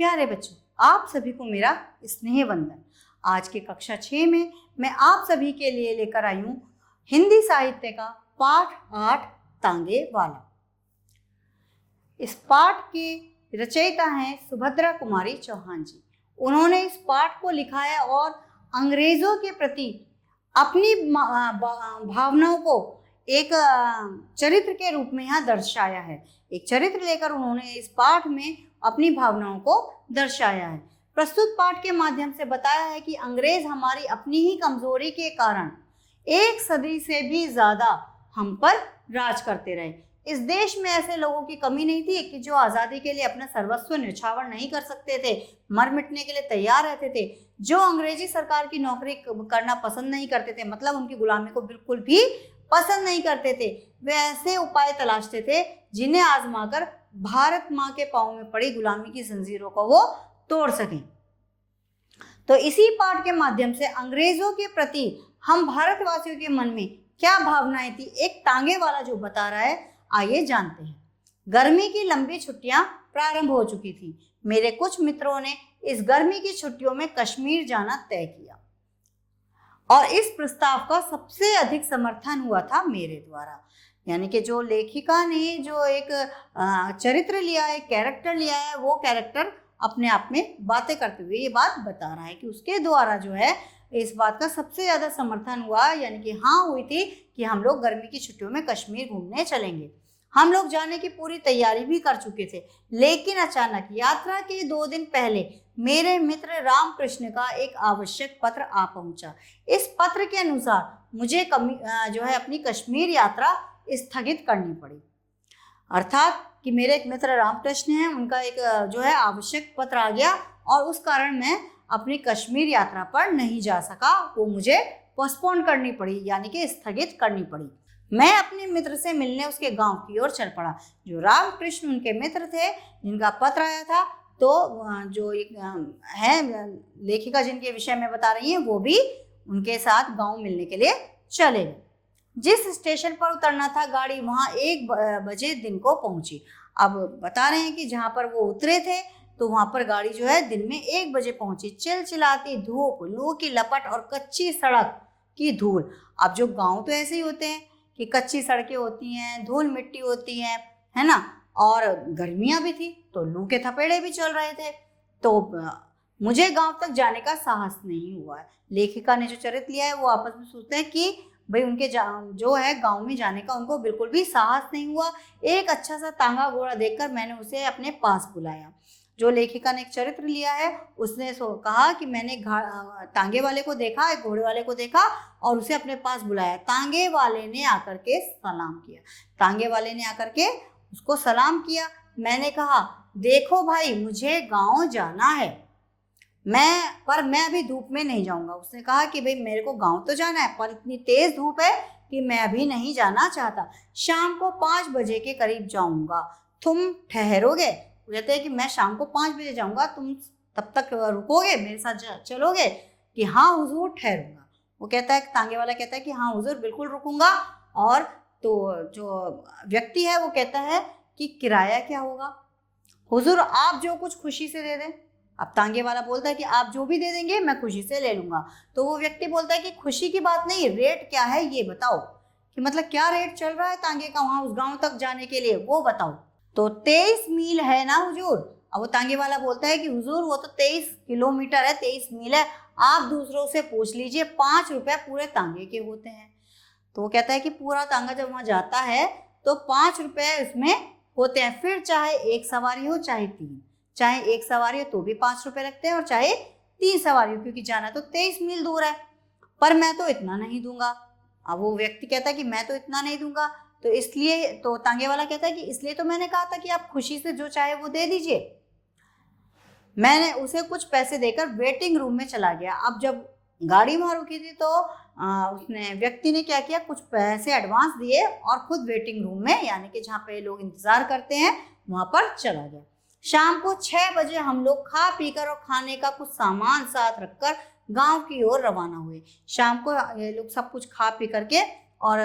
प्यारे बच्चों, आप सभी को मेरा स्नेह वंदन। आज के कक्षा 6 में मैं आप सभी के लिए लेकर आई हूँ हिंदी साहित्य का पाठ 8 तांगे वाला। इस पाठ की रचयिता हैं सुभद्रा कुमारी चौहान जी। उन्होंने इस पाठ को लिखा है और अंग्रेजों के प्रति अपनी भावनाओं को एक चरित्र के रूप में यहाँ दर्शाया है। एक चरित्र लेकर उन्होंने इस पाठ में अपनी भावनाओं को दर्शाया है। प्रस्तुत पाठ के माध्यम से बताया है कि अंग्रेज हमारी अपनी ही कमजोरी के कारण 1 सदी से भी ज्यादा हम पर राज करते रहे। इस देश में ऐसे लोगों की कमी नहीं थी कि जो आज़ादी के लिए अपना सर्वस्व न्यौछावर नहीं कर सकते थे, मर मिटने के लिए तैयार रहते थे, जो अंग्रेजी सरकार की नौकरी करना पसंद नहीं करते थे, मतलब उनकी गुलामी को बिल्कुल भी पसंद नहीं करते थे। वे ऐसे उपाय तलाशते थे जिन्हें आजमाकर भारत माँ के पाँव में पड़ी गुलामी की जंजीरों को वो तोड़ सकें। तो इसी पाठ के माध्यम से अंग्रेजों के प्रति हम भारतवासियों के मन में क्या भावनाएं थी, एक तांगे वाला जो बता रहा है, आइए जानते हैं। गर्मी की लंबी छुट्टियां प्रारंभ हो चुकी थी। मेरे कुछ मित्रों ने इस गर्मी की छुट्टियों में कश्मीर जाना तय किया और इस प्रस्ताव का सबसे अधिक समर्थन हुआ था मेरे द्वारा। यानी कि जो लेखिका ने जो एक चरित्र लिया है, कैरेक्टर लिया है, वो कैरेक्टर अपने आप में बातें करते हुए ये बात बता रहा है कि उसके द्वारा जो है इस बात का सबसे ज़्यादा समर्थन हुआ, यानी कि हाँ हुई थी कि हम लोग गर्मी की छुट्टियों में कश्मीर घूमने चलेंगे। हम लोग जाने की पूरी तैयारी भी कर चुके थे, लेकिन अचानक यात्रा के 2 दिन पहले मेरे मित्र रामकृष्ण का एक आवश्यक पत्र आ पहुंचा। इस पत्र के अनुसार मुझे जो है अपनी कश्मीर यात्रा स्थगित करनी पड़ी। अर्थात कि मेरे एक मित्र रामकृष्ण हैं, उनका एक जो है आवश्यक पत्र आ गया और उस कारण मैं अपनी कश्मीर यात्रा पर नहीं जा सका, वो मुझे पोस्टपोन करनी पड़ी, यानी कि स्थगित करनी पड़ी। मैं अपने मित्र से मिलने उसके गांव की ओर चल पड़ा। जो रामकृष्ण उनके मित्र थे, जिनका पत्र आया था, तो जो एक है लेखिका जिनके विषय में बता रही हैं, वो भी उनके साथ गांव मिलने के लिए चले गए। जिस स्टेशन पर उतरना था गाड़ी, वहाँ 1 बजे दिन को पहुंची। अब बता रहे हैं कि जहाँ पर वो उतरे थे तो वहाँ पर गाड़ी जो है दिन में 1 बजे पहुंची। चिलचिलाती धूप, लू की लपट और कच्ची सड़क की धूल। अब जो गांव तो ऐसे ही होते हैं कि कच्ची सड़कें होती हैं, धूल मिट्टी होती है ना, और गर्मियाँ भी थी तो लू के थपेड़े भी चल रहे थे। तो मुझे गांव तक जाने का साहस नहीं हुआ। लेखिका ने जो चरित्र लिया है वो आपस में सोचते हैं कि भाई उनके जो है गांव में जाने का उनको बिल्कुल भी साहस नहीं हुआ। एक अच्छा सा तांगा घोड़ा देखकर मैंने उसे अपने पास बुलाया। जो लेखिका ने एक चरित्र लिया है उसने कहा कि मैंने तांगे वाले को देखा, एक घोड़े वाले को देखा और उसे अपने पास बुलाया। तांगे वाले ने आकर के सलाम किया। तांगे वाले ने आकर के उसको सलाम किया। मैंने कहा, देखो भाई, मुझे गाँव जाना है, मैं अभी धूप में नहीं जाऊंगा। उसने कहा कि भाई मेरे को गांव तो जाना है, पर इतनी तेज धूप है कि मैं अभी नहीं जाना चाहता। शाम को 5 बजे के करीब जाऊंगा, तुम ठहरोगे? वो कहते हैं कि मैं शाम को 5 बजे जाऊंगा, तुम तब तक रुकोगे, मेरे साथ चलोगे? कि हाँ हुजूर, ठहरूंगा। वो कहता है, तांगे वाला कहता है कि हाँ हुजूर, बिल्कुल रुकूंगा। और तो जो व्यक्ति है वो कहता है कि किराया क्या होगा? हुजूर, आप जो कुछ खुशी से दे दें। अब तांगे वाला बोलता है कि आप जो भी दे देंगे मैं खुशी से ले लूंगा। तो वो व्यक्ति बोलता है कि खुशी की बात नहीं, रेट क्या है ये बताओ, कि मतलब क्या रेट चल रहा है तांगे का वहां उस गांव तक जाने के लिए, वो बताओ। तो 23 मील है ना हुजूर? अब वो तांगे वाला बोलता है कि हुजूर वो तो 23 किलोमीटर है, 23 मील है, आप दूसरों से पूछ लीजिए, 5 रुपए पूरे तांगे के होते हैं। तो वो कहता है कि पूरा तांगा जब वहां जाता है तो 5 रुपए इसमें होते हैं, फिर चाहे 1 सवारी हो चाहे 3, चाहे 1 सवारी हो तो भी 5 रुपए लगते हैं और चाहे 3 सवारी हो, क्योंकि जाना तो 23 मील दूर है। पर मैं तो इतना नहीं दूंगा। अब वो व्यक्ति कहता है कि मैं तो इतना नहीं दूंगा, तो इसलिए, तो तांगे वाला कहता है कि इसलिए तो मैंने कहा था कि आप खुशी से जो चाहे वो दे दीजिए। मैंने उसे कुछ पैसे देकर वेटिंग रूम में चला गया। अब जब गाड़ी वहां रुकी थी तो उसने व्यक्ति ने क्या किया, कुछ पैसे एडवांस दिए और खुद वेटिंग रूम में, यानी कि जहाँ पे लोग इंतजार करते हैं, वहां पर चला गया। शाम को 6 बजे हम लोग खा पीकर और खाने का कुछ सामान साथ रखकर गांव की ओर रवाना हुए। शाम को ये लोग सब कुछ खा पी करके और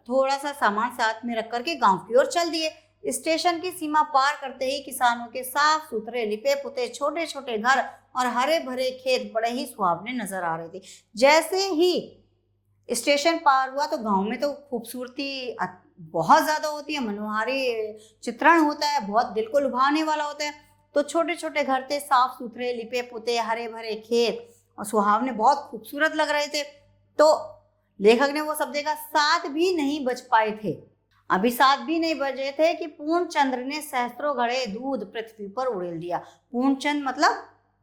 थोड़ा सा सामान साथ में रख करके गांव की ओर चल दिए। स्टेशन की सीमा पार करते ही किसानों के साफ सुथरे लिपे पुते छोटे छोटे घर और हरे भरे खेत बड़े ही सुहावने नजर आ रहे थे। जैसे ही स्टेशन पार हुआ तो गांव में तो खूबसूरती बहुत ज्यादा होती है, मनोहारी चित्रण होता है, बहुत दिल को लुभाने वाला होता है। तो छोटे छोटे घर थे, साफ सुथरे लिपे पुते, हरे भरे खेत और सुहावने बहुत खूबसूरत लग रहे थे। तो लेखक ने वो सब देखा, 7 भी नहीं बज पाए थे, अभी 7 भी नहीं बजे थे कि पूर्णचंद्र ने सहस्त्रों घड़े दूध पृथ्वी पर उड़ेल दिया। पूर्णचंद्र मतलब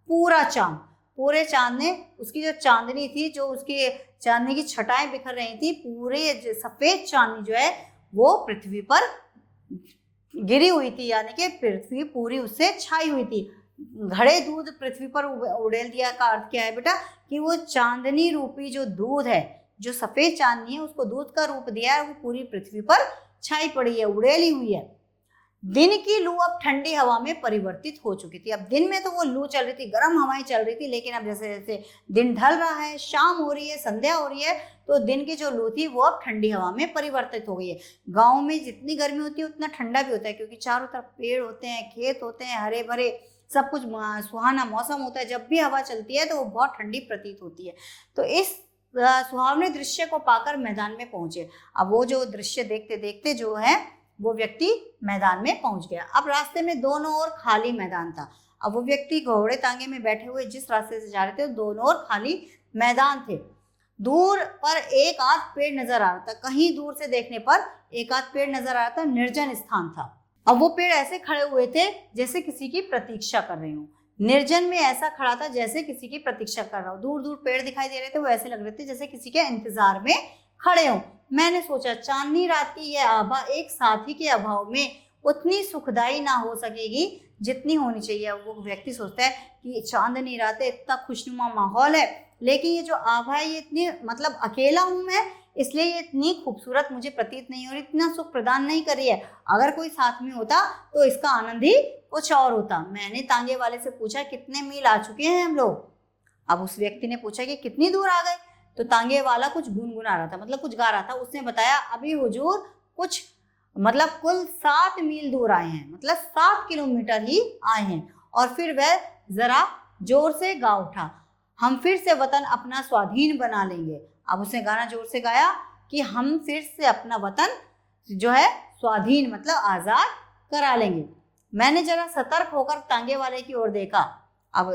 पूरा चांद, पूरे चांद ने, उसकी जो चांदनी थी, जो उसकी चांदनी की छटाएं बिखर रही थी, पूरे सफेद चांदनी जो है वो पृथ्वी पर गिरी हुई थी, यानी कि पृथ्वी पूरी उससे छाई हुई थी। घड़े दूध पृथ्वी पर उड़ेल दिया का अर्थ क्या है बेटा, कि वो चांदनी रूपी जो दूध है, जो सफेद चांदनी है, उसको दूध का रूप दिया है, वो पूरी पृथ्वी पर छाई पड़ी है, उड़ेली हुई है। दिन की लू अब ठंडी हवा में परिवर्तित हो चुकी थी। अब दिन में तो वो लू चल रही थी, गर्म हवाएं चल रही थी, लेकिन अब जैसे जैसे दिन ढल रहा है, शाम हो रही है, संध्या हो रही है, तो दिन की जो लू थी वो अब ठंडी हवा में परिवर्तित हो गई है। गाँव में जितनी गर्मी होती है उतना ठंडा भी होता है, क्योंकि चारों तरफ पेड़ होते हैं, खेत होते हैं, हरे भरे, सब कुछ सुहाना मौसम होता है। जब भी हवा चलती है तो वो बहुत ठंडी प्रतीत होती है। तो इस सुहावने दृश्य को पाकर मैदान में पहुंचे। अब वो जो दृश्य देखते देखते जो है वो व्यक्ति मैदान में पहुंच गया। अब रास्ते में दोनों ओर खाली मैदान था। अब वो व्यक्ति घोड़े तांगे में बैठे हुए जिस रास्ते से जा रहे थे, दोनों ओर खाली मैदान थे। दूर पर एक आध पेड़ नजर आ रहा था, कहीं दूर से देखने पर एक आध पेड़ नजर आ रहा था, निर्जन स्थान था। अब वो पेड़ ऐसे खड़े हुए थे जैसे किसी की प्रतीक्षा कर रहे हो। निर्जन में ऐसा खड़ा था जैसे किसी की प्रतीक्षा कर रहा हो। दूर दूर पेड़ दिखाई दे रहे थे, वो ऐसे लग रहे थे जैसे किसी के इंतजार में खड़े हो। मैंने सोचा चांदनी रात की यह आभा एक साथी के अभाव में उतनी सुखदायी ना हो सकेगी जितनी होनी चाहिए। वो व्यक्ति सोचता है कि चांदनी रात है, इतना खुशनुमा माहौल है, लेकिन ये जो आभा है ये इतनी, मतलब अकेला हूं मैं, इसलिए ये इतनी खूबसूरत मुझे प्रतीत नहीं हो रही, इतना सुख प्रदान नहीं कर रही है। अगर कोई साथ में होता तो इसका आनंद ही कुछ और होता। मैंने तांगे वाले से पूछा कितने मील आ चुके हैं हम लोग। अब उस व्यक्ति ने पूछा कि कितनी दूर आ गए, तो तांगे वाला कुछ गुनगुना रहा था, मतलब कुछ गा रहा था। उसने बताया अभी हुजूर कुछ, मतलब कुल 7 मील दूर आए हैं, मतलब 7 किलोमीटर ही आए हैं। और फिर वह जरा जोर से गा उठा, हम फिर से वतन अपना स्वाधीन बना लेंगे। अब उसने गाना जोर से गाया कि हम फिर से अपना वतन जो है स्वाधीन मतलब आजाद करा लेंगे। मैंने जरा सतर्क होकर तांगे वाले की ओर देखा। अब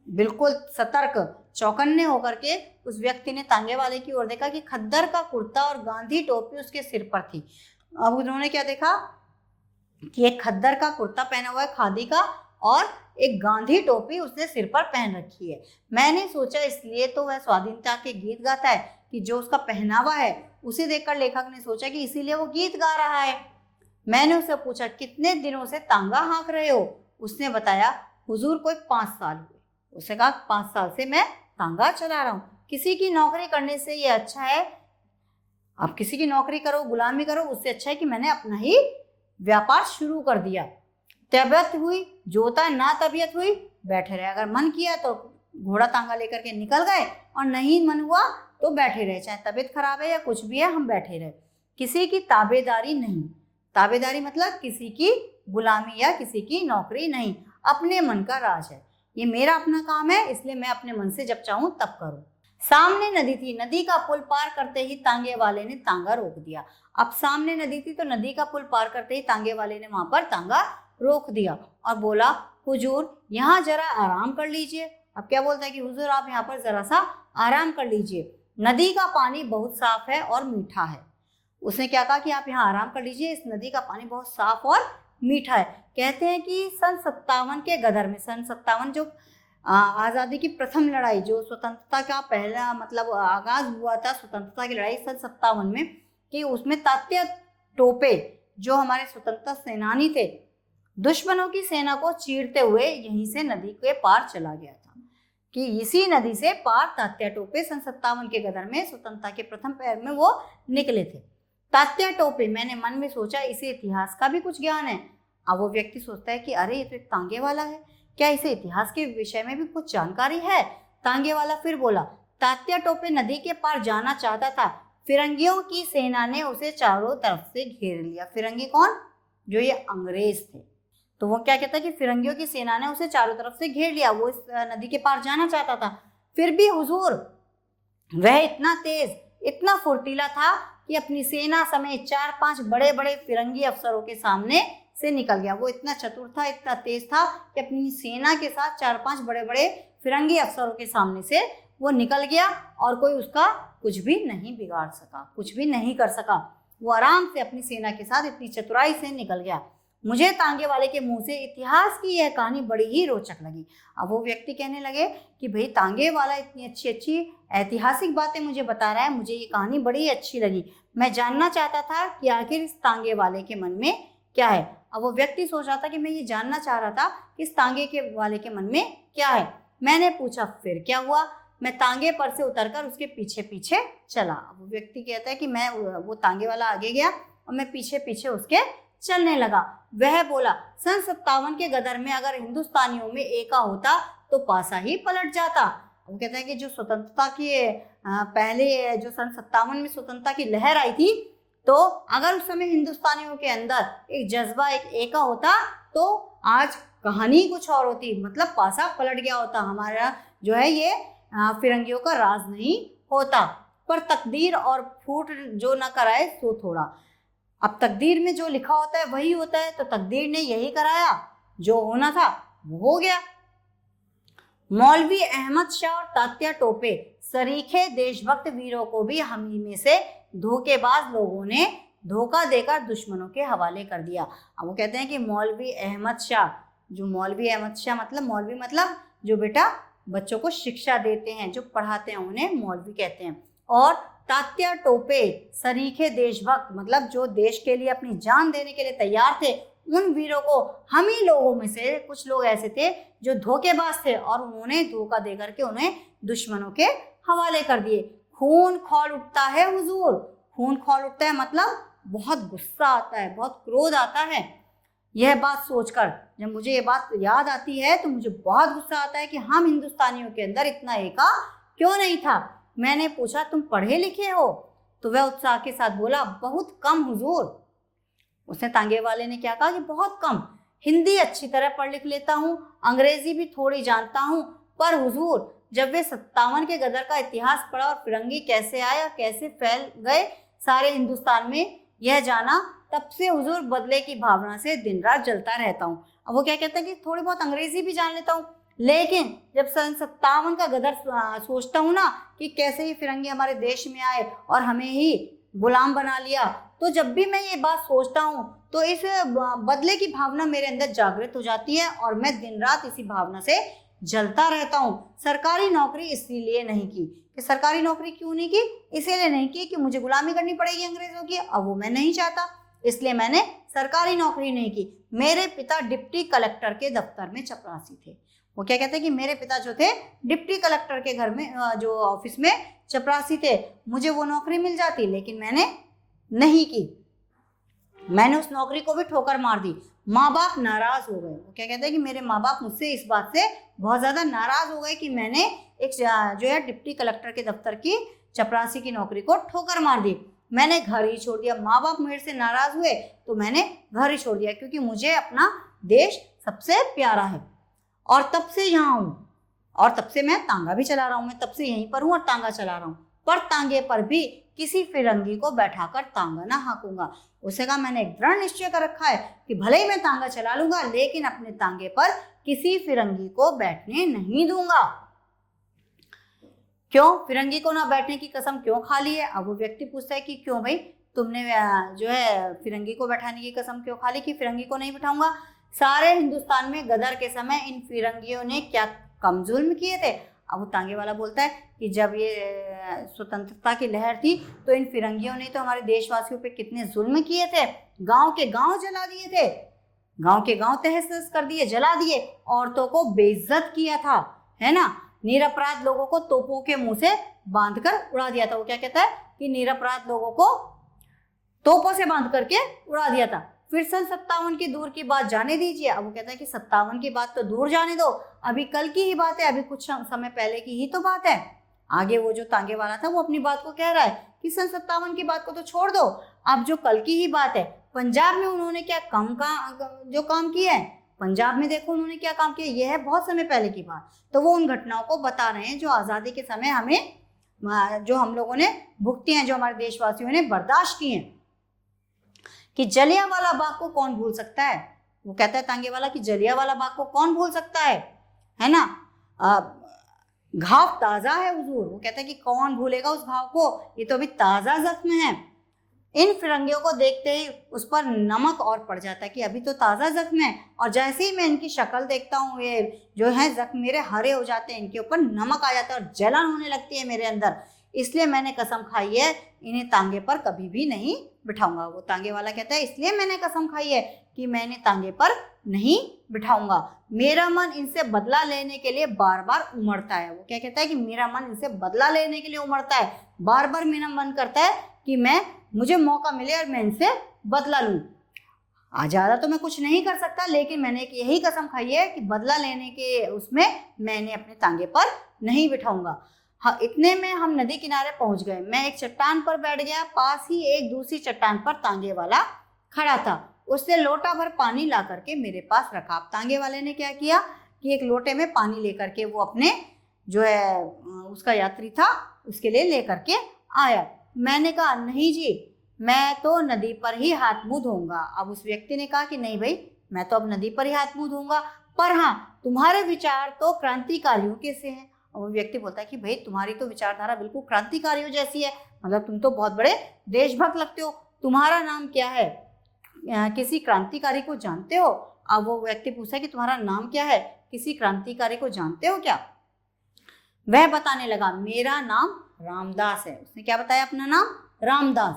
बिल्कुल सतर्क, चौकन्ने होकर के उस व्यक्ति ने तांगे वाले की ओर देखा कि खद्दर का कुर्ता और गांधी टोपी उसके सिर पर थी। अब उन्होंने क्या देखा कि एक खद्दर का कुर्ता पहना हुआ है खादी का, और एक गांधी टोपी उसने सिर पर पहन रखी है। मैंने सोचा इसलिए तो वह स्वाधीनता के गीत गाता है कि जो उसका पहनावा है उसे देखकर लेखक ने सोचा कि इसीलिए वो गीत गा रहा है। मैंने उससे पूछा कितने दिनों से तांगा हाँक रहे हो? उसने बताया हुजूर कोई 5 साल हुए। उसने कहा 5 साल से मैं तांगा चला रहा हूँ। किसी की नौकरी करने से ये अच्छा है, आप किसी की नौकरी करो, गुलामी करो, उससे अच्छा है कि मैंने अपना ही व्यापार शुरू कर दिया। तबीयत हुई जोता, ना तबीयत हुई बैठे रहे। अगर मन किया तो घोड़ा तांगा लेकर के निकल गए, और नहीं मन हुआ तो बैठे रहे, चाहे तबीयत खराब है या कुछ भी है, हम बैठे रहे। किसी की ताबेदारी नहीं, ताबेदारी मतलब किसी की गुलामी या किसी की नौकरी नहीं, अपने मन का राज है। ये मेरा अपना काम है, इसलिए मैं अपने मन से जब चाहूं तब करूं। सामने नदी थी, नदी का पुल पार करते ही तांगे वाले ने तांगा रोक दिया। अब सामने नदी थी तो नदी का पुल पार करते ही तांगे वाले ने वहां पर तांगा रोक दिया और बोला हुजूर यहाँ जरा आराम कर लीजिए। अब क्या बोलता है कि हुजूर आप यहाँ पर जरा सा आराम कर लीजिए, नदी का पानी बहुत साफ है और मीठा है। उसने क्या कहा कि आप यहाँ आराम कर लीजिए, इस नदी का पानी बहुत साफ और मीठा है। कहते हैं कि सन 57 के गदर में, सन 57 जो आज़ादी की प्रथम लड़ाई, जो स्वतंत्रता का पहला मतलब आगाज हुआ था स्वतंत्रता की लड़ाई सन 57 में, कि उसमें तात्या टोपे जो हमारे स्वतंत्रता सेनानी थे, दुश्मनों की सेना को चीरते हुए यहीं से नदी के पार चला गया था। कि इसी नदी से पार तात्या टोपे सन 57 के गदर में स्वतंत्रता के प्रथम पहर में वो निकले थे। तात्या टोपे, मैंने मन में सोचा इसे इतिहास का भी कुछ ज्ञान है। अब वो व्यक्ति सोचता है कि अरे ये तो एक तांगे वाला है, क्या इसे इतिहास के विषय में भी कुछ जानकारी है? तांगे वाला फिर बोला, तात्या टोपे नदी के पार जाना चाहता था, फिरंगियों की सेना ने उसे चारों तरफ से घेर लिया। फिरंगी कौन? जो ये अंग्रेज थे। तो वो क्या कहता है कि फिरंगियों की सेना ने उसे चारों तरफ से घेर लिया, वो इस नदी के पार जाना चाहता था। फिर भी हुजूर वह इतना तेज, इतना फुर्तीला था कि अपनी सेना समेत 4-5 बड़े बड़े फिरंगी अफसरों के सामने से निकल गया। वो इतना चतुर था, इतना तेज था कि अपनी सेना के साथ 4-5 बड़े बड़े फिरंगी अफसरों के सामने से वो निकल गया और कोई उसका कुछ भी नहीं बिगाड़ सका, कुछ भी नहीं कर सका। वो आराम से अपनी सेना के साथ इतनी चतुराई से निकल गया। मुझे तांगे वाले के मुंह से इतिहास की यह कहानी बड़ी ही रोचक लगी। अब वो व्यक्ति कहने लगे कि भाई तांगे वाला इतनी अच्छी अच्छी ऐतिहासिक बातें मुझे बता रहा है, मुझे ये कहानी बड़ी अच्छी लगी। मैं जानना चाहता था कि आखिर इस तांगे वाले के मन में क्या है। अब वो व्यक्ति सोच रहा था कि मैं ये जानना चाह रहा था कि इस तांगे के वाले के मन में क्या है। मैंने पूछा फिर क्या हुआ। मैं तांगे पर से उतरकर उसके पीछे पीछे चला। अब वो व्यक्ति कहता है कि मैं वो तांगे वाला आगे गया और मैं पीछे पीछे उसके चलने लगा। वह बोला, सन 57 के गदर में अगर हिंदुस्तानियों में एका होता तो पासा ही पलट जाता। वो कहते हैं कि जो स्वतंत्रता की पहले जो सन 57 में स्वतंत्रता की लहर आई थी, तो अगर उस समय हिंदुस्तानियों के अंदर एक जज्बा, एक एका होता तो आज कहानी कुछ और होती, मतलब पासा पलट गया होता, हमारा जो है ये फिरंगियों का राज नहीं होता। पर तकदीर और फूट जो न कराए सो थोड़ा। अब तकदीर में जो लिखा होता है वही होता है, तो तकदीर ने यही कराया, जो होना था वो हो गया। मौलवी अहमद शाह और तात्या टोपे सरीखे देशभक्त वीरों को भी हम ही में से धोखेबाज लोगों ने धोखा देकर दुश्मनों के हवाले कर दिया। अब वो कहते हैं कि मौलवी अहमद शाह, जो मौलवी अहमद शाह मतलब मौलवी मतलब जो बेटा बच्चों को शिक्षा देते हैं, जो पढ़ाते हैं, उन्हें मौलवी कहते हैं। और तात्या टोपे सरीखे देशभक्त मतलब जो देश के लिए अपनी जान देने के लिए तैयार थे, उन वीरों को हम ही लोगों में से कुछ लोग ऐसे थे जो धोखेबाज थे और उन्होंने धोखा दे करके उन्हें दुश्मनों के हवाले कर दिए। खून खौल उठता है हुजूर, खून खौल उठता है मतलब बहुत गुस्सा आता है, बहुत क्रोध आता है। यह बात सोचकर जब मुझे ये बात याद आती है तो मुझे बहुत गुस्सा आता है कि हम हिंदुस्तानियों के अंदर इतना एका क्यों नहीं था। मैंने पूछा, तुम पढ़े लिखे हो? तो वह उत्साह के साथ बोला, बहुत कम हुजूर। उसने तांगे वाले ने क्या कहा कि बहुत कम, हिंदी अच्छी तरह पढ़ लिख लेता हूँ, अंग्रेजी भी थोड़ी जानता हूँ, पर हुजूर जब वे 57 के गदर का इतिहास पढ़ा और फिरंगी कैसे आए और कैसे फैल गए सारे हिंदुस्तान में, यह जाना, तब से हुजूर बदले की भावना से दिन रात जलता रहता हूँ। अब वो क्या कहते हैं कि थोड़ी बहुत अंग्रेजी भी जान लेता हूँ, लेकिन जब सन 57 का गदर सोचता हूँ ना कि कैसे ही फिरंगी हमारे देश में आए और हमें ही गुलाम बना लिया, तो जब भी मैं ये बात सोचता हूँ तो इस बदले की भावना मेरे अंदर जागृत हो जाती है और मैं दिन रात इसी भावना से जलता रहता हूँ। सरकारी नौकरी इसीलिए नहीं की। कि सरकारी नौकरी क्यों नहीं की? इसीलिए नहीं की कि मुझे गुलामी करनी पड़ेगी अंग्रेजों की, अब वो मैं नहीं चाहता, इसलिए मैंने सरकारी नौकरी नहीं की। मेरे पिता डिप्टी कलेक्टर के दफ्तर में चपरासी थे। वो क्या कहते हैं कि मेरे पिता जो थे डिप्टी कलेक्टर के घर में जो ऑफिस में चपरासी थे, मुझे वो नौकरी मिल जाती, लेकिन मैंने नहीं की। मैंने उस नौकरी को भी ठोकर मार दी। माँ बाप नाराज हो गए। वो क्या कहते हैं कि मेरे माँ बाप मुझसे इस बात से बहुत ज़्यादा नाराज हो गए कि मैंने एक जो है डिप्टी कलेक्टर के दफ्तर की चपरासी की नौकरी को ठोकर मार दी। मैंने घर ही छोड़ दिया। माँ बाप मेरे से नाराज हुए तो मैंने घर ही छोड़ दिया, क्योंकि मुझे अपना देश सबसे प्यारा है। और तब से यहाँ हूँ और तब से मैं तांगा भी चला रहा हूँ। मैं तब से यहीं पर हूँ और तांगा चला रहा हूँ, पर तांगे पर भी किसी फिरंगी को बैठाकर तांगा ना हाँकूंगा। उसे कहा, मैंने एक दृढ़ निश्चय कर रखा है कि भले ही मैं तांगा चला लूंगा, लेकिन अपने तांगे पर किसी फिरंगी को बैठने नहीं दूंगा। क्यों? फिरंगी को ना बैठने की कसम क्यों खा ली है? अब वो व्यक्ति पूछता है कि क्यों भाई, तुमने जो है फिरंगी को बैठाने की कसम क्यों खा ली कि फिरंगी को नहीं बिठाऊंगा? सारे हिंदुस्तान में गदर के समय इन फिरंगियों ने क्या कम जुल्म किए थे? अब वो तांगे वाला बोलता है कि जब ये स्वतंत्रता की लहर थी तो इन फिरंगियों ने तो हमारे देशवासियों पे कितने जुल्म किए थे। गांव के गांव जला दिए थे, गांव के गांव तहस नहस कर दिए, जला दिए, औरतों को बेइज्जत किया था, है ना। निरपराध लोगों को तोपों के मुंह से बांधकर उड़ा दिया था। वो क्या कहता है कि निरपराध लोगों को तोपों से बांध करके उड़ा दिया था। फिर सन 57 की दूर की बात जाने दीजिए। अब वो कहता है कि 57 की बात तो दूर जाने दो, अभी कल की ही बात है, अभी कुछ समय पहले की ही तो बात है। आगे वो जो तांगे वाला था वो अपनी बात को कह रहा है कि सन 57 की बात को तो छोड़ दो, अब जो कल की ही बात है, पंजाब में उन्होंने क्या जो काम किया है, पंजाब में देखो उन्होंने क्या काम किया, यह है बहुत समय पहले की बात। तो वो उन घटनाओं को बता रहे हैं जो आज़ादी के समय हमें, जो हम लोगों ने भुगती हैं, जो हमारे देशवासियों ने बर्दाश्त की हैं। कि जलियांवाला बाग को कौन भूल सकता है, वो कहता है तांगेवाला कि जलियांवाला बाग को कौन भूल सकता है ना। घाव ताज़ा है हुजूर, वो कहता है कि कौन भूलेगा उस घाव को, ये तो अभी ताज़ा जख्म है। इन फिरंगियों को देखते ही उस पर नमक और पड़ जाता है कि अभी तो ताज़ा जख्म है, और जैसे ही मैं इनकी शक्ल देखता हूँ, ये जो है जख्म मेरे हरे हो जाते हैं, इनके ऊपर नमक आ जाता है और जलन होने लगती है मेरे अंदर। इसलिए मैंने कसम खाई है इन्हें तांगे पर कभी भी नहीं बिठाऊंगा। वो तांगे वाला कहता है इसलिए मैंने कसम खाई है कि मैं इन्हें तांगे पर नहीं बिठाऊंगा। मेरा मन इनसे बदला लेने के लिए बार बार उमड़ता है। वो क्या कहता है कि मेरा मन इनसे बदला लेने के लिए उमड़ता है, बार बार मेरा मन करता है कि मुझे मौका मिले और मैं इनसे बदला लूं। ज़्यादा तो मैं कुछ नहीं कर सकता, लेकिन मैंने एक यही कसम खाई है कि बदला लेने के उसमें मैंने अपने तांगे पर नहीं बिठाऊंगा। हाँ, इतने में हम नदी किनारे पहुंच गए। मैं एक चट्टान पर बैठ गया, पास ही एक दूसरी चट्टान पर तांगे वाला खड़ा था। उसने लोटा भर पानी ला करके मेरे पास रखा। अब तांगे वाले ने क्या किया कि एक लोटे में पानी लेकर के वो अपने जो है उसका यात्री था उसके लिए ले करके आया। मैंने कहा नहीं जी, मैं तो नदी पर ही हाथ मुंह धोऊंगा। अब उस व्यक्ति ने कहा कि नहीं भाई, मैं तो अब नदी पर ही हाथ मुंह धोऊंगा, पर हाँ तुम्हारे विचार तो क्रांतिकारियों के से हैं। और वो व्यक्ति बोलता है कि भाई तुम्हारी तो विचारधारा बिल्कुल क्रांतिकारियों जैसी है, मतलब तुम तो बहुत बड़े देशभक्त लगते हो। तुम्हारा नाम क्या है, किसी क्रांतिकारी को जानते हो? अब वो व्यक्ति पूछता है कि तुम्हारा नाम क्या है, किसी क्रांतिकारी को जानते हो क्या? वह बताने लगा मेरा नाम रामदास है। उसने क्या बताया, अपना नाम रामदास।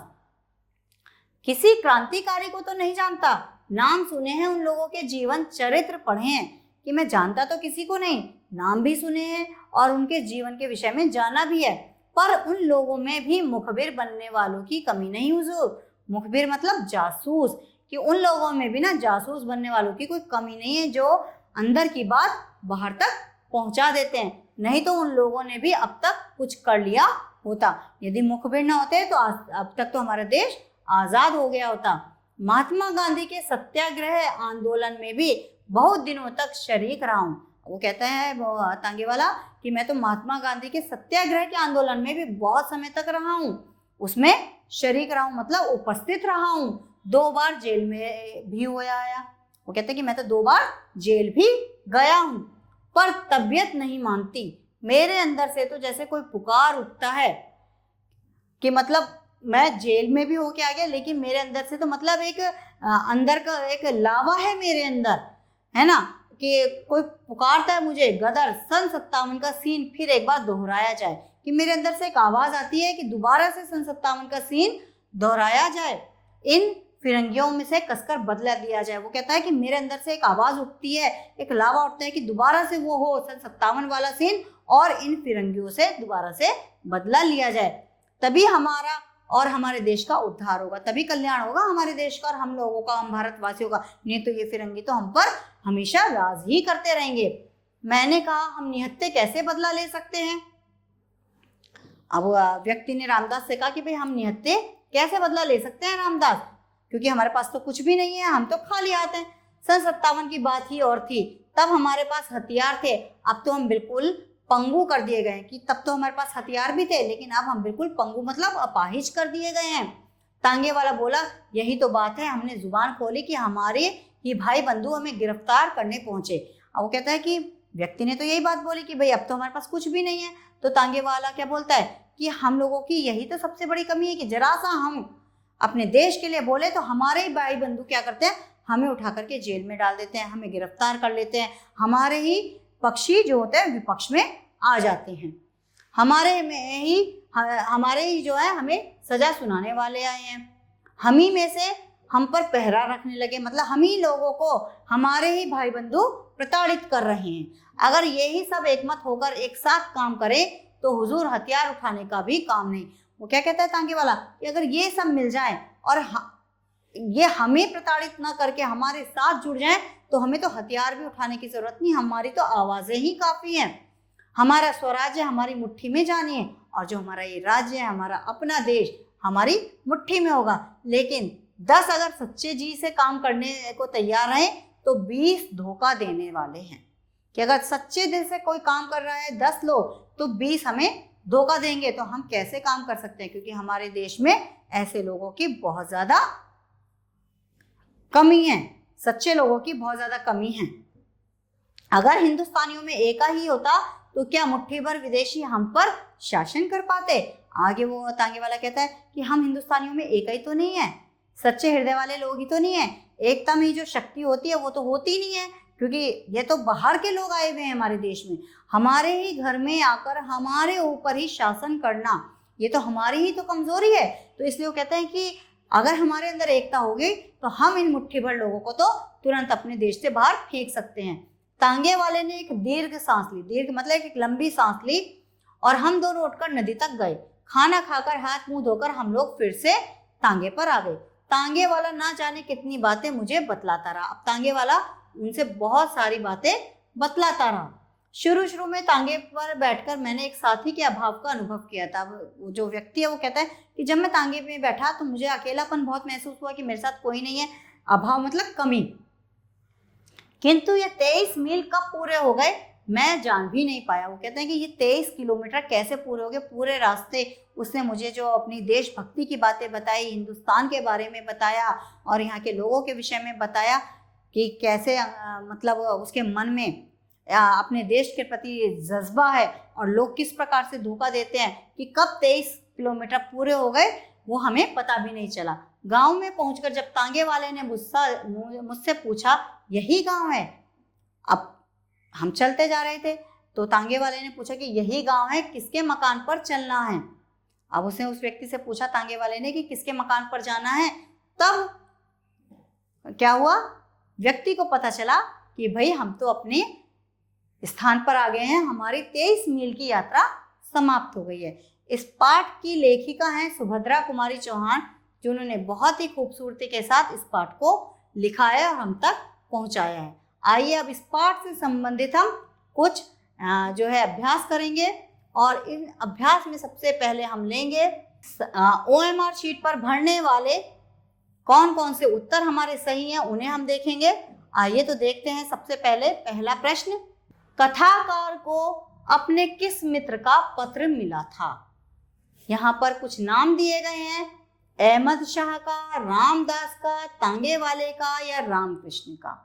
किसी क्रांतिकारी को तो नहीं जानता, नाम सुने हैं, उन लोगों के जीवन चरित्र पढ़े हैं, कि मैं जानता तो किसी को नहीं, नाम भी सुने हैं और उनके जीवन के विषय में जाना भी है, पर उन लोगों में भी मुखबिर बनने वालों की कमी नहीं हुजूर। मुखबिर मतलब जासूस, कि उन लोगों में भी ना जासूस बनने वालों की कोई कमी नहीं है, जो अंदर की बात बाहर तक पहुंचा देते हैं। नहीं तो उन लोगों ने भी अब तक कुछ कर लिया होता। यदि मुखबिर ना होते तो अब तक तो हमारा देश आज़ाद हो गया होता। महात्मा गांधी के सत्याग्रह आंदोलन में भी बहुत दिनों तक शरीक रहा हूँ। वो कहता है तांगे वाला कि मैं तो महात्मा गांधी के सत्याग्रह के आंदोलन में भी बहुत समय तक रहा हूँ, उसमें शरीक रहा हूँ, मतलब उपस्थित रहा हूँ। 2 बार जेल में भी होया आया। वो कहते हैं कि मैं तो 2 बार जेल भी गया हूँ, पर तबीयत नहीं मानती। मेरे अंदर से तो जैसे कोई पुकार उठता है कि मतलब मैं जेल में भी होके आ गया, लेकिन मेरे अंदर से तो मतलब एक अंदर का एक लावा है मेरे अंदर, है ना, कि कोई पुकारता है मुझे। गदर सन 57 का सीन फिर एक बार दोहराया जाए, कि मेरे अंदर से एक आवाज़ आती है कि दोबारा से सन 57 का सीन दोहराया जाए, इन फिरंगियों में से कसकर बदला दिया जाए। वो कहता है कि मेरे अंदर से एक आवाज़ उठती है, एक लावा उठता है कि दोबारा से वो हो सन 57 वाला सीन, और इन फिरंगियों से दोबारा से बदला लिया जाए। तभी हमारा और हमारे देश का उद्धार होगा, तभी कल्याण होगा हमारे देश का और हम लोगों का, हम भारतवासियों का। नहीं तो ये फिरंगी तो हम पर हमेशा राज ही करते रहेंगे। मैंने कहा हम निहत्थे कैसे बदला ले सकते हैं? अब व्यक्ति ने रामदास से कहा कि भाई हम निहत्थे कैसे बदला ले सकते हैं रामदास, क्योंकि हमारे पास तो कुछ भी नहीं है, हम तो खाली हाथ हैं। सन 57 की बात ही और थी, तब हमारे पास हथियार थे, अब तो हम बिल्कुल पंगु कर दिए गए। कि तब तो हमारे पास हथियार भी थे, लेकिन अब हम बिल्कुल पंगु मतलब अपाहिज कर दिए गए हैं। तांगे वाला बोला यही तो बात है, हमने जुबान खोली कि हमारे ही भाई बंधु हमें गिरफ्तार करने पहुंचे। अब वो कहता है कि व्यक्ति ने तो यही बात बोली कि भाई अब तो हमारे पास कुछ भी नहीं है। तो तांगे वाला क्या बोलता है कि हम लोगों की यही तो सबसे बड़ी कमी है कि जरा सा हम अपने देश के लिए बोले तो हमारे ही भाई बंधु क्या करते हैं, हमें उठा करके जेल में डाल देते हैं, हमें गिरफ्तार कर लेते हैं, हमारे ही पक्षी जो होते हैं विपक्ष में आ जाते हैं, हमारे ही जो है हमें सजा सुनाने वाले आए हैं, हम ही में से हम पर पहरा रखने लगे, मतलब हम ही लोगों को हमारे ही भाई बंधु प्रताड़ित कर रहे हैं। अगर यही सब एकमत होकर एक साथ काम करें तो हुजूर हथियार उठाने का भी काम नहीं। वो क्या कहता है तांगे वाला कि अगर ये सब मिल जाए और ये हमें प्रताड़ित ना करके हमारे साथ जुड़ जाएं तो हमें तो हथियार भी उठाने की जरूरत नहीं, हमारी तो आवाज़ें ही काफ़ी हैं। हमारा स्वराज्य हमारी मुट्ठी में जानी है, और जो हमारा ये राज्य है, हमारा अपना देश हमारी मुट्ठी में होगा। लेकिन 10 अगर सच्चे जी से काम करने को तैयार हैं तो 20 धोखा देने वाले हैं। कि अगर सच्चे दिल से कोई काम कर रहा है 10 लोग तो 20 हमें धोखा देंगे, तो हम कैसे काम कर सकते हैं? क्योंकि हमारे देश में ऐसे लोगों की बहुत ज्यादा कमी है, सच्चे लोगों की बहुत ज्यादा कमी है। अगर हिंदुस्तानियों में एक ही होता तो क्या मुट्ठी भर विदेशी हम पर शासन कर पाते? आगे वो तांगे वाला कहता है कि हम हिंदुस्तानियों में एक ही तो नहीं है, सच्चे हृदय वाले लोग ही तो नहीं है, एकता में जो शक्ति होती है वो तो होती नहीं है, क्योंकि ये तो बाहर के लोग आए हुए हैं हमारे देश में, हमारे ही घर में आकर हमारे ऊपर ही शासन करना, ये तो हमारी ही तो कमजोरी है। तो इसलिए वो कहते हैं कि अगर हमारे अंदर एकता होगी तो हम इन मुट्ठी भर लोगों को तो तुरंत अपने देश से बाहर फेंक सकते हैं। तांगे वाले ने एक दीर्घ सांस ली, दीर्घ मतलब एक लंबी सांस ली, और हम दोनों उठकर नदी तक गए। खाना खाकर हाथ मुंह धोकर हम लोग फिर से तांगे पर आ गए। तांगे वाला ना जाने कितनी बातें मुझे बतलाता रहा। अब तांगे वाला उनसे बहुत सारी बातें बतलाता रहा। शुरू में तांगे पर बैठकर मैंने एक साथी के अभाव का अनुभव किया था। वो जो व्यक्ति है वो कहता है कि जब मैं तांगे में बैठा तो मुझे अकेलापन बहुत महसूस हुआ कि मेरे साथ कोई नहीं है। अभाव मतलब कमी। किंतु ये 23 मील कब पूरे हो गए मैं जान भी नहीं पाया। वो कहते हैं कि ये 23 किलोमीटर कैसे पूरे हो गए। पूरे रास्ते उसने मुझे जो अपनी देशभक्ति की बातें बताई, हिंदुस्तान के बारे में बताया और यहाँ के लोगों के विषय में बताया कि कैसे मतलब उसके मन में अपने देश के प्रति जज्बा है और लोग किस प्रकार से धोखा देते हैं कि कब 23 किलोमीटर पूरे हो गए वो हमें पता भी नहीं चला। गांव में पहुंचकर जब तांगे वाले ने मुझसे पूछा यही गांव है, अब हम चलते जा रहे थे तो तांगे वाले ने पूछा कि यही गांव है, किसके मकान पर चलना है। अब उसने उस व्यक्ति से पूछा तांगे वाले ने कि किसके मकान पर जाना है। तब क्या हुआ, व्यक्ति को पता चला कि भाई हम तो अपने स्थान पर आ गए हैं, हमारी 23 मील की यात्रा समाप्त हो गई है। इस पाठ की लेखिका हैं सुभद्रा कुमारी चौहान, जिन्होंने बहुत ही खूबसूरती के साथ इस पाठ को लिखा है और हम तक पहुंचाया है। आइए अब इस पाठ से संबंधित हम कुछ जो है अभ्यास करेंगे और इन अभ्यास में सबसे पहले हम लेंगे OMR शीट पर भरने वाले कौन कौन से उत्तर हमारे सही हैं उन्हें हम देखेंगे। आइए तो देखते हैं। सबसे पहले पहला प्रश्न, कथाकार को अपने किस मित्र का पत्र मिला था? यहाँ पर कुछ नाम दिए गए हैं, अहमद शाह का, रामदास का, तांगे वाले का या रामकृष्ण का।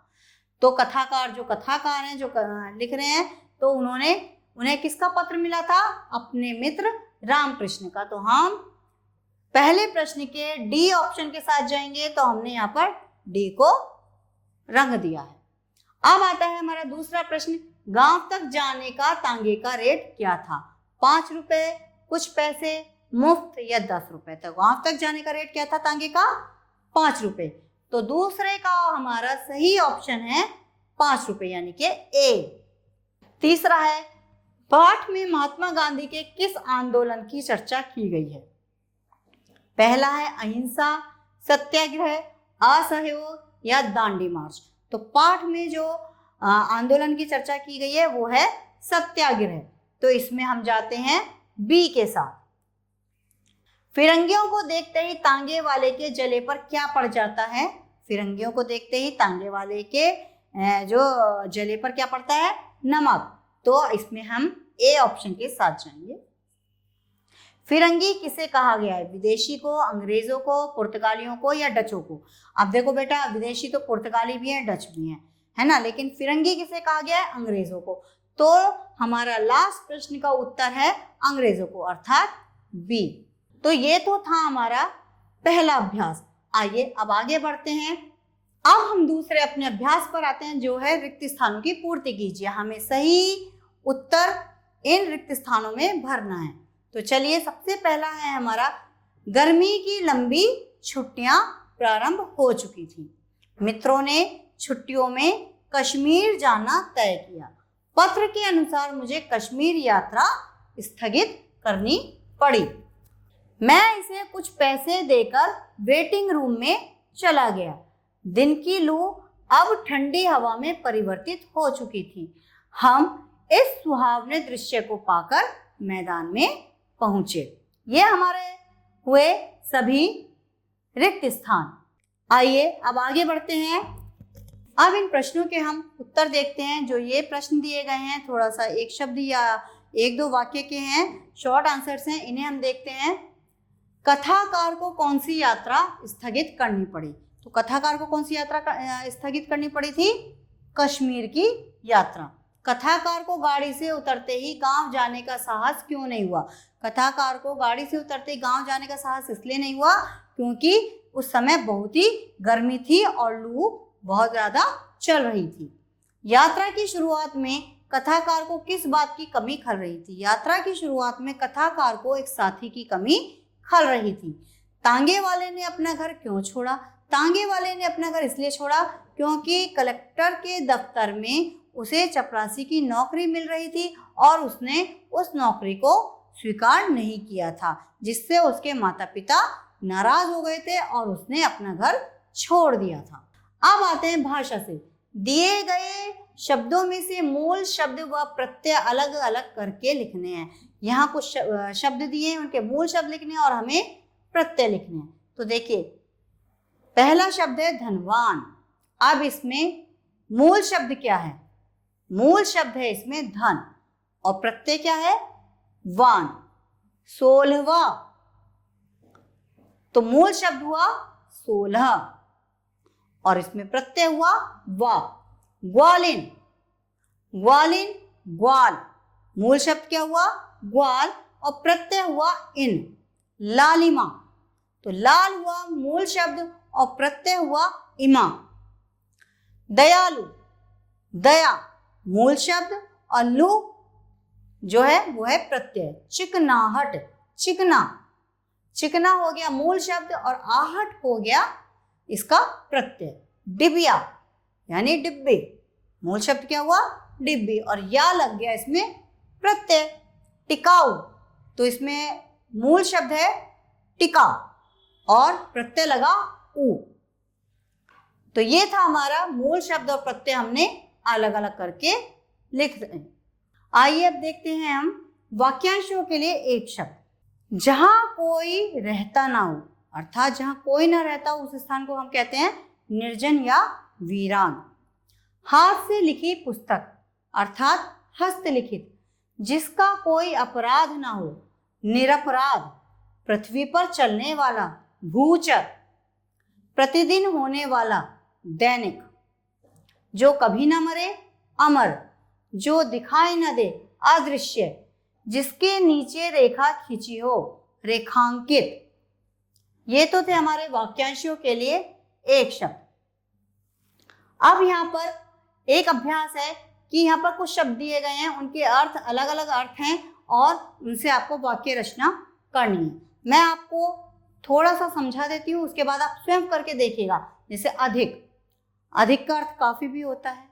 तो कथाकार जो कथाकार हैं जो लिख रहे हैं तो उन्हें किसका पत्र मिला था? अपने मित्र रामकृष्ण का। तो हम पहले प्रश्न के डी ऑप्शन के साथ जाएंगे, तो हमने यहाँ पर डी को रंग दिया है। अब आता है हमारा दूसरा प्रश्न, गांव तक जाने का तांगे का रेट क्या था? 5 रुपए, कुछ पैसे, मुफ्त या 10 रुपए। तो गांव तक जाने का रेट क्या था तांगे का? 5 रुपए। तो दूसरे का हमारा सही ऑप्शन है 5 रुपए, यानी कि ए। तीसरा है, पाठ में महात्मा गांधी के किस आंदोलन की चर्चा की गई है? पहला है अहिंसा, सत्याग्रह, असहयोग या दांडी मार्च। तो पाठ में जो आंदोलन की चर्चा की गई है वो है सत्याग्रह। तो इसमें हम जाते हैं बी के साथ। फिरंगियों को देखते ही तांगे वाले के जले पर क्या पड़ जाता है? फिरंगियों को देखते ही तांगे वाले के जो जले पर क्या पड़ता है? नमक। तो इसमें हम ए ऑप्शन के साथ जाएंगे। फिरंगी किसे कहा गया है? विदेशी को, अंग्रेजों को, पुर्तगालियों को या डचों को? अब देखो बेटा, विदेशी तो पुर्तगाली भी हैं, डच भी हैं, है ना, लेकिन फिरंगी किसे कहा गया है? अंग्रेजों को। तो हमारा लास्ट प्रश्न का उत्तर है अंग्रेजों को, अर्थात बी। तो ये तो था हमारा पहला अभ्यास। आइए अब आगे बढ़ते हैं। अब हम दूसरे अपने अभ्यास पर आते हैं, जो है रिक्त स्थानों की पूर्ति कीजिए। हमें सही उत्तर इन रिक्त स्थानों में भरना है। तो चलिए, सबसे पहला है हमारा, गर्मी की लंबी छुट्टियां प्रारंभ हो चुकी थी। मित्रों ने छुट्टियों में कश्मीर जाना तय किया। पत्र के अनुसार मुझे कश्मीर यात्रा स्थगित करनी पड़ी। मैं इसे कुछ पैसे देकर वेटिंग रूम में चला गया। दिन की लू अब ठंडी हवा में परिवर्तित हो चुकी थी। हम इस सुहावने दृश्य को पाकर मैदान में पहुंचे। ये हमारे हुए सभी रिक्त स्थान। आइए अब आगे बढ़ते हैं। अब इन प्रश्नों के हम उत्तर देखते हैं। जो ये प्रश्न दिए गए हैं थोड़ा सा एक शब्द या एक दो वाक्य के हैं, शॉर्ट आंसर्स हैं, इन्हें हम देखते हैं। कथाकार को कौन सी यात्रा स्थगित करनी पड़ी? तो कथाकार को कौन सी यात्रा स्थगित करनी पड़ी थी? कश्मीर की यात्रा। कथाकार को गाड़ी से उतरते ही गांव जाने का साहस क्यों नहीं हुआ? कथाकार को गाड़ी से उतरते ही गांव जाने का साहस इसलिए नहीं हुआ क्योंकि उस समय बहुत ही गर्मी थी और लू बहुत ज्यादा चल रही थी। यात्रा की शुरुआत में कथाकार को किस बात की कमी खल रही थी? यात्रा की शुरुआत में कथाकार को एक साथी की कमी खल रही थी। तांगे वाले ने अपना घर क्यों छोड़ा? तांगे वाले ने अपना घर इसलिए छोड़ा क्योंकि कलेक्टर के दफ्तर में उसे चपरासी की नौकरी मिल रही थी और उसने उस नौकरी को स्वीकार नहीं किया था, जिससे उसके माता पिता नाराज हो गए थे और उसने अपना घर छोड़ दिया था। अब आते हैं भाषा से। दिए गए शब्दों में से मूल शब्द व प्रत्यय अलग अलग करके लिखने हैं। यहाँ कुछ शब्द दिए हैं, उनके मूल शब्द लिखने हैं और हमें प्रत्यय लिखने हैं। तो देखिए, पहला शब्द है धनवान। अब इसमें मूल शब्द क्या है? मूल शब्द है इसमें धन और प्रत्यय क्या है? वान। 16वां, तो मूल शब्द हुआ 16 और इसमें प्रत्यय हुआ वा। ग्वालिन, ग्वालिन ग्वाल, मूल शब्द क्या हुआ? ग्वाल और प्रत्यय हुआ इन। लालिमा, तो लाल हुआ मूल शब्द और प्रत्यय हुआ इमा। दयालु, दया मूल शब्द और लू जो है वो है प्रत्यय। चिकनाहट, चिकना, चिकना हो गया मूल शब्द और आहट हो गया इसका प्रत्यय। डिबिया यानी डिब्बे, मूल शब्द क्या हुआ? डिब्बी और या लग गया इसमें प्रत्यय। टिकाऊ, तो इसमें मूल शब्द है टिका और प्रत्यय लगा ऊ। तो ये था हमारा मूल शब्द और प्रत्यय हमने अलग अलग करके लिख रहे हैं। आइए अब देखते हैं हम वाक्यांशों के लिए एक शब्द। जहां कोई रहता ना हो, अर्थात जहां कोई ना रहता हो उस स्थान को हम कहते हैं निर्जन या वीरान। हाथ से लिखी पुस्तक अर्थात हस्तलिखित। जिसका कोई अपराध ना हो, निरपराध। पृथ्वी पर चलने वाला, भूचर। प्रतिदिन होने वाला, दैनिक। जो कभी ना मरे, अमर। जो दिखाई न दे, अदृश्य। जिसके नीचे रेखा खींची हो, रेखांकित। ये तो थे हमारे वाक्यांशों के लिए एक शब्द। अब यहाँ पर एक अभ्यास है कि यहाँ पर कुछ शब्द दिए गए हैं, उनके अर्थ अलग अलग अर्थ हैं और उनसे आपको वाक्य रचना करनी है। मैं आपको थोड़ा सा समझा देती हूँ, उसके बाद आप स्वयं करके देखिएगा। जैसे अधिक, अधिक का अर्थ काफी भी होता है।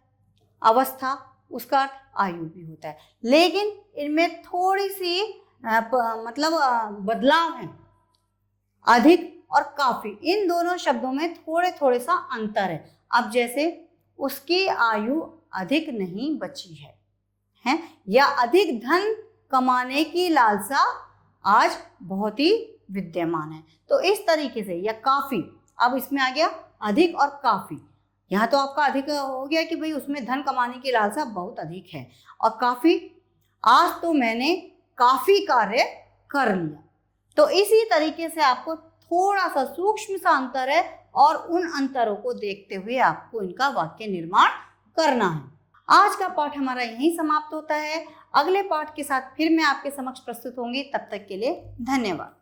अवस्था, उसका अर्थ आयु भी होता है, लेकिन इनमें थोड़ी सी बदलाव है। अधिक और काफी, इन दोनों शब्दों में थोड़े थोड़े सा अंतर है। अब जैसे उसकी आयु अधिक नहीं बची है या अधिक धन कमाने की लालसा आज बहुत ही विद्यमान है। तो इस तरीके से, या काफी, अब इसमें आ गया अधिक और काफी। यहाँ तो आपका अधिक हो गया कि भाई उसमें धन कमाने की लालसा बहुत अधिक है, और काफी, आज तो मैंने काफी कार्य कर लिया। तो इसी तरीके से आपको थोड़ा सा सूक्ष्म सा अंतर है और उन अंतरों को देखते हुए आपको इनका वाक्य निर्माण करना है। आज का पाठ हमारा यहीं समाप्त होता है। अगले पाठ के साथ फिर मैं आपके समक्ष प्रस्तुत होंगी। तब तक के लिए धन्यवाद।